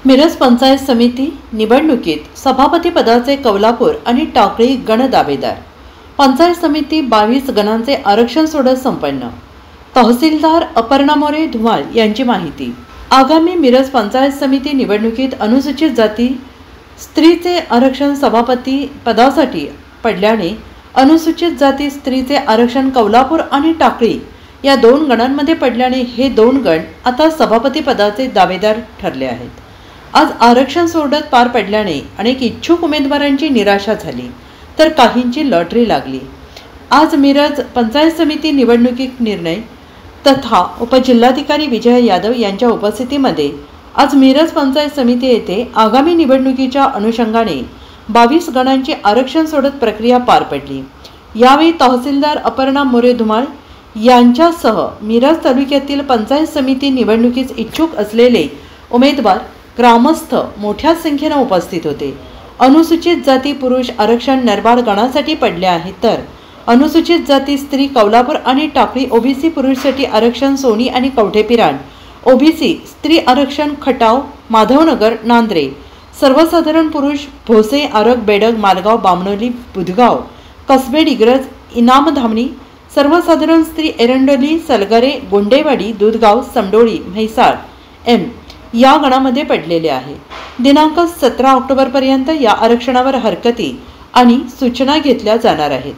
मिरज पंचायत समिती निवडणुकीत सभापती पदाचे कौलापूर आणि टाकळी गण दावेदार। पंचायत समिती 22 गणांचे आरक्षण सोडत संपन्न। तहसीलदार अपर्णा मोरे धुमाळ यांची माहिती। आगामी मिरज पंचायत समिती निवडणुकीत अनुसूचित जाती स्त्रीचे आरक्षण सभापती पदासाठी पडल्याने अनुसूचित जाती स्त्रीचे आरक्षण कौलापूर आणि टाकळी या 2 गणांमध्ये पडल्याने हे 2 गण आता सभापती पदाचे दावेदार ठरले आहेत। आज आरक्षण सोडत पार पडल्याने अनेक इच्छुक उमेदवारांची निराशा झाली तर काहींची लॉटरी लागली। आज मिरज पंचायत समिती निवडणुकीत निर्णय तथा उपजिल्हाधिकारी विजय यादव यांच्या उपस्थितीमध्ये आज मिरज पंचायत समिती येथे आगामी निवडणुकीच्या अनुषंगाने 22 गणांची आरक्षण सोडत प्रक्रिया पार पडली। यावेळी तहसीलदार अपर्णा मोरे धुमाळ यांच्यासह मिरज तालुक्यातील पंचायत समिती निवडणुकीस इच्छुक असलेले उमेदवार ग्रामस्थ मोठ्या संख्येने उपस्थित होते। अनुसूचित जाती पुरुष आरक्षण नरबाड गणासाठी पडले आहे तर अनुसूचित जाती स्त्री कौलापूर आणि टाकळी ओबीसी पुरुषसाठी आरक्षण सोनी आणि कवठेपिरान, ओबीसी स्त्री आरक्षण खटाव माधवनगर नांद्रे, सर्वसाधारण पुरुष भोसे आरग बेडग मालगाव बामणोली बुधगाव कसबे डिग्रज इनाम धामणी, सर्वसाधारण स्त्री एरंडोली सलगरे गोंडेवाडी दूधगाव समडोळी म्हैसाळ एम या गणामध्ये पडलेले आहे। दिनांक 17 ऑक्टोबरपर्यंत या आरक्षणावर हरकती आणि सूचना घेतल्या जाणार आहेत।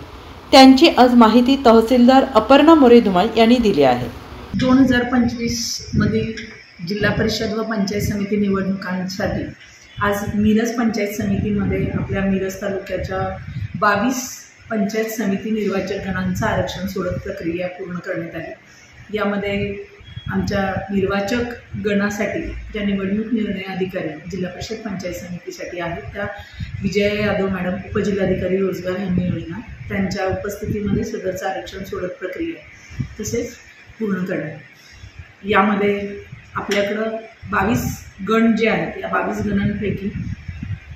त्यांची आज माहिती तहसीलदार अपर्णा मोरे धुमाळ यांनी दिली आहे। 2025 मधील जिल्हा परिषद व पंचायत समिती निवडणुकांसाठी आज मिरज पंचायत समितीमध्ये आपल्या मिरज तालुक्याच्या 22 पंचायत समिती निर्वाचक गणांचं आरक्षण सोडत प्रक्रिया पूर्ण करण्यात आली। यामध्ये आमच्या निर्वाचक गणासाठी ज्या निवडणूक निर्णय अधिकारी जिल्हा परिषद पंचायत समितीसाठी आहेत त्या विजय यादव मॅडम उपजिल्हाधिकारी रोजगार हमी योजना त्यांच्या उपस्थितीमध्ये सदरचं आरक्षण सोडत प्रक्रिया तसेच पूर्ण करण्यात। यामध्ये आपल्याकडं 22 गण जे आहेत या 22 गणांपैकी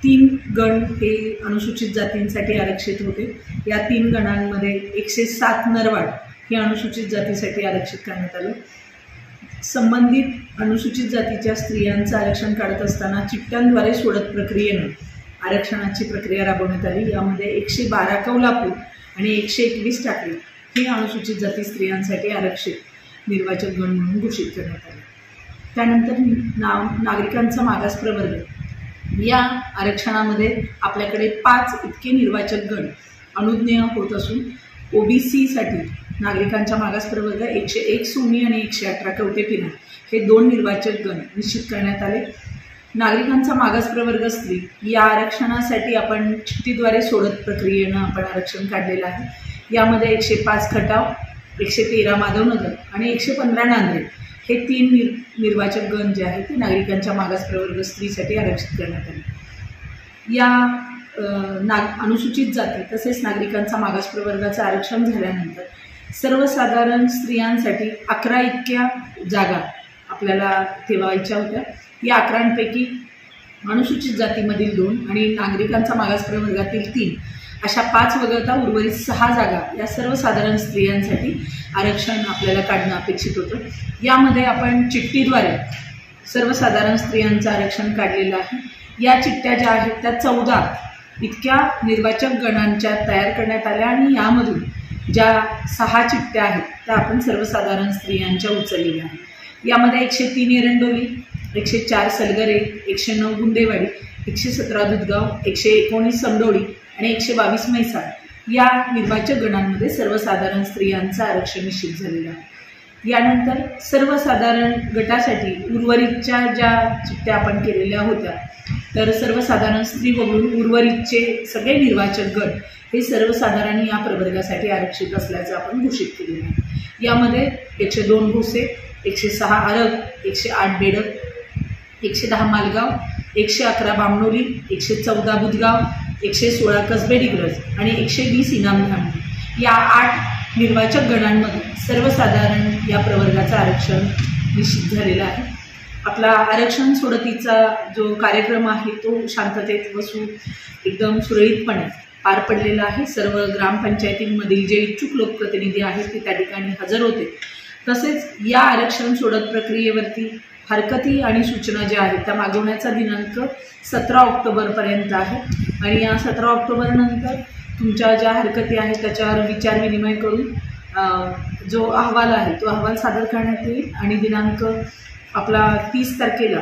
3 गण हे अनुसूचित जातींसाठी आरक्षित होते। या 3 गणांमध्ये 107 नरवाड हे अनुसूचित जातीसाठी आरक्षित करण्यात आले। संबंधित अनुसूचित जातीच्या स्त्रियांचं आरक्षण काढत असताना चिठ्ठ्यांद्वारे सोडत प्रक्रियेने आरक्षणाची प्रक्रिया राबवण्यात आली। यामध्ये 112 कौलापूर आणि 121 टाकळी हे अनुसूचित जाती स्त्रियांसाठी आरक्षित निर्वाचक गण म्हणून घोषित करण्यात आले। त्यानंतर नागरिकांचा मागास प्रवर्ग या आरक्षणामध्ये आपल्याकडे 5 इतके निर्वाचक गण अनुज्ञेय होत असून ओबीसीसाठी नागरिकांच्या मागास प्रवर्ग 101 सोनी आणि 118 कवठेपिरान हे 2 निर्वाचक गण निश्चित करण्यात आले। नागरिकांचा मागास प्रवर्ग स्त्री या आरक्षणासाठी आपण चिठ्ठीद्वारे सोडत प्रक्रियेनं आपण आरक्षण काढलेलं आहे। यामध्ये 105 खटाव 113 माधवनगर आणि 115 नांद्रे हे 3 निर्वाचक गण जे आहेत ते नागरिकांच्या मागास प्रवर्ग स्त्रीसाठी आरक्षित करण्यात आले। या अनुसूचित जाती तसेच नागरिकांचा मागास प्रवर्गाचं आरक्षण झाल्यानंतर सर्वसाधारण स्त्रियांसाठी 11 इतक्या जागा आपल्याला ठेवायच्या होत्या। या 11पैकी अनुसूचित जातीमधील 2 आणि नागरिकांचा मागास प्रवर्गातील 3 अशा 5 वगळता उर्वरित 6 जागा या सर्वसाधारण स्त्रियांसाठी आरक्षण आपल्याला काढणं अपेक्षित होतं। यामध्ये आपण चिठ्ठीद्वारे सर्वसाधारण स्त्रियांचं आरक्षण काढलेलं आहे। या चिठ्ठ्या ज्या आहेत त्या 14 इतक्या निर्वाचक गणांच्या तयार करण्यात आल्या आणि यामधून ज्या 6 चिठ्ठ्या आहेत त्या आपण सर्वसाधारण स्त्रियांच्या उचललेल्या आहेत। यामध्ये 103 एरंडोली 104 सलगरे 109 गुंडेवाडी 117 दूधगाव 119 समडोळी आणि 122 म्हैसाळ या निर्वाचक गणांमध्ये सर्वसाधारण स्त्रियांचं आरक्षण निश्चित झालेलं आहे। यानंतर सर्वसाधारण गटासाठी उर्वरितच्या ज्या चिठ्ठ्या आपण केलेल्या होत्या तर सर्वसाधारण स्त्री वगळून उर्वरितचे सगळे निर्वाचक गण हे सर्वसाधारण या प्रवर्गासाठी आरक्षित असल्याचं आपण घोषित केलेलं आहे। यामध्ये 102 भोसे 106 आरग 108 बेडग 110 मालगाव 111 बामणोली 114 बुधगाव 116 कसबे डिग्रज आणि 120 इनाम धामणी या 8 निर्वाचक गणांमध्ये सर्वसाधारण या प्रवर्गाचं आरक्षण निश्चित झालेलं आहे। आपला आरक्षण सोडतीचा जो कार्यक्रम आहे तो शांततेत व एकदम सुरळीतपणे पार पडलेला आहे। सर्व ग्रामपंचायतींमधील जे इच्छुक लोकप्रतिनिधी आहेत ते त्या ठिकाणी हजर होते। तसेच या आरक्षण सोडत प्रक्रियेवरती हरकती आणि सूचना ज्या आहेत त्या मागवण्याचा दिनांक 17 ऑक्टोबरपर्यंत आहे आणि या 17 ऑक्टोबरनंतर तुमच्या ज्या हरकती आहेत त्याच्यावर विचार विनिमय करून जो अहवाल आहे तो अहवाल सादर करण्यात येईल आणि दिनांक आपला 30 तारखेला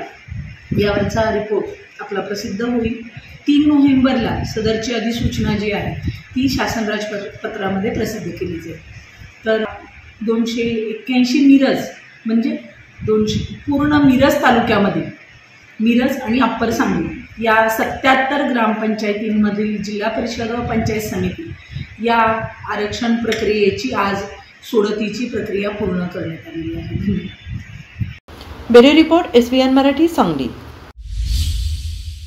यावरचा रिपोर्ट आपला प्रसिद्ध होईल. 3 नोव्हेंबरला सदरची अधिसूचना जी आहे ती शासन राजपत्रामध्ये प्रसिद्ध केली जाईल. तर 281 मिरज म्हणजे 200 पूर्ण मिरज तालुक्यामध्ये मिरज आणि अप्पर सांगली या 77 ग्रामपंचायतींमधील जिल्हा परिषद व पंचायत समिती या आरक्षण प्रक्रियेची आज सोडतीची प्रक्रिया पूर्ण करण्यात आलेली आहे. Bureau report SVN Marathi Sangli.